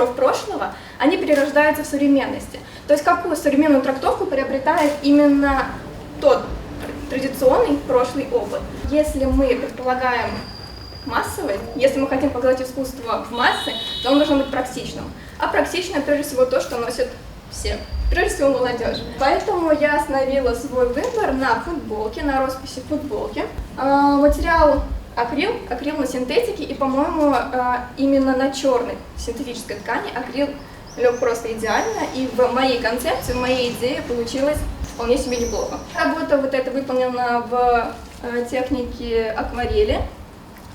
мастеров прошлого, они перерождаются в современности. То есть какую современную трактовку приобретает именно тот традиционный прошлый опыт. Если мы предполагаем массовость, если мы хотим показать искусство в массы, то он должен быть практичным. А практично, прежде всего, то, что носят все. Прежде всего, молодежь. Поэтому я остановила свой выбор на футболке, на росписи футболки. Материал акрил на синтетике, и, по-моему, именно на черной синтетической ткани акрил лег просто идеально, и в моей концепции, в моей идее получилось вполне себе неплохо. Работа вот эта выполнена в технике акварели.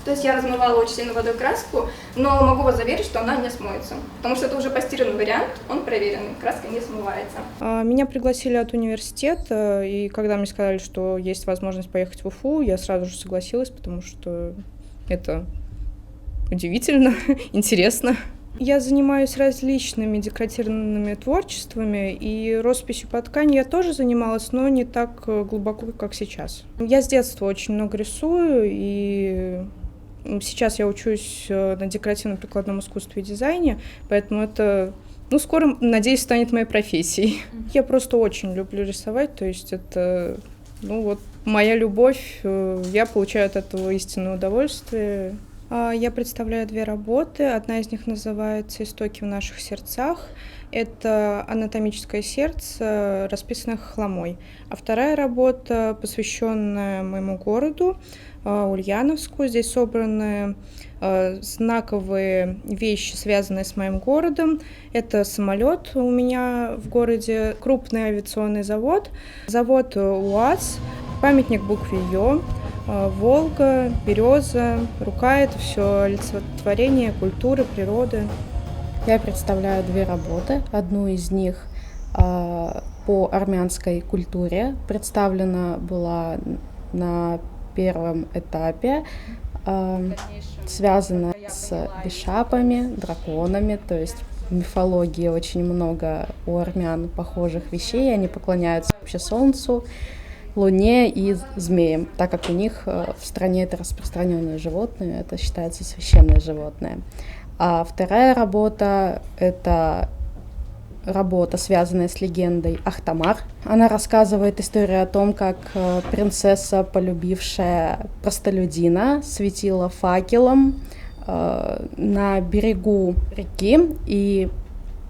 То есть я размывала очень сильно водой краску, но могу вас заверить, что она не смоется, потому что это уже постиранный вариант, он проверенный, краска не смывается. Меня пригласили от университета, и когда мне сказали, что есть возможность поехать в Уфу, я сразу же согласилась, потому что это удивительно, интересно. Я занимаюсь различными декоративными творчествами, и росписью по ткани я тоже занималась, но не так глубоко, как сейчас. Я с детства очень много рисую, и сейчас я учусь на декоративно-прикладном искусстве и дизайне, поэтому это, скоро, надеюсь, станет моей профессией. Я просто очень люблю рисовать, то есть это, моя любовь, я получаю от этого истинное удовольствие. Я представляю 2 работы. Одна из них называется «Истоки в наших сердцах». Это анатомическое сердце, расписанное хохломой. А вторая работа, посвященная моему городу, Ульяновску. Здесь собраны знаковые вещи, связанные с моим городом. Это самолет у меня в городе, крупный авиационный завод, завод УАЗ, памятник букве Ё, Волга, береза, рука — это все олицетворение культуры, природы. Я представляю 2 работы. Одну из них по армянской культуре. Представлена была на первом этапе, связана с бишапами, драконами, то есть в мифологии очень много у армян похожих вещей. Они поклоняются вообще солнцу, луне и змеям, так как у них в стране это распространенное животное, это считается священное животное. А вторая работа — это работа, связанная с легендой Ахтамар. Она рассказывает историю о том, как принцесса, полюбившая простолюдина, светила факелом на берегу реки, и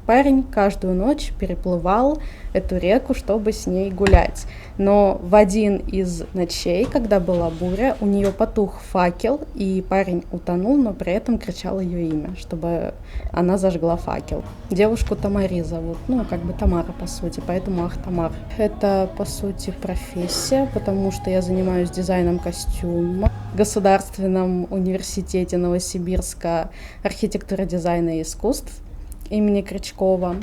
парень каждую ночь переплывал эту реку, чтобы с ней гулять. Но в один из ночей, когда была буря, у нее потух факел, и парень утонул, но при этом кричал ее имя, чтобы она зажгла факел. Девушку Тамари зовут, Тамара, по сути, поэтому Ахтамар. Это, по сути, профессия, потому что я занимаюсь дизайном костюма в Государственном университете Новосибирска архитектуры, дизайна и искусств имени Крючкова.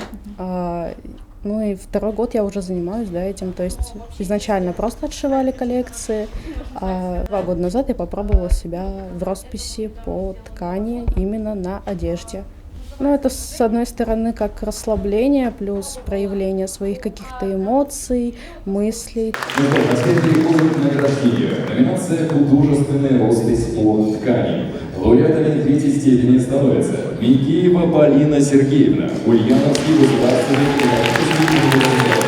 И 2-й год я уже занимаюсь этим. То есть изначально просто отшивали коллекции, а 2 года назад я попробовала себя в росписи по ткани именно на одежде. Это, с одной стороны, как расслабление, плюс проявление своих каких-то эмоций, мыслей. А теперь переходим к награждению. Номинация «Художественная роспись по ткани». Лауреатами 3-й степени становятся Минкеева Полина Сергеевна, Ульяновский государственный педагогический университет.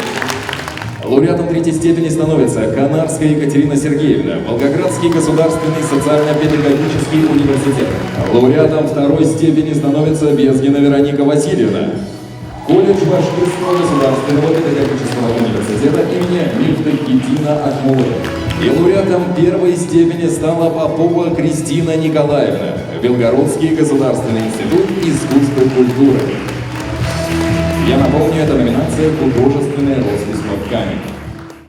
Лауреатом 3-й степени становится Канарская Екатерина Сергеевна, Волгоградский государственный социально-педагогический университет. Лауреатом 2-й степени становится Безгина Вероника Васильевна, колледж Башкирского государственного педагогического университета имени Мифтахетдина Ахмолова. И лауреатом 1-й степени стала Попова Кристина Николаевна, Белгородский государственный институт искусства и культуры. Я напомню, это номинация «Художественная роспись по ткани».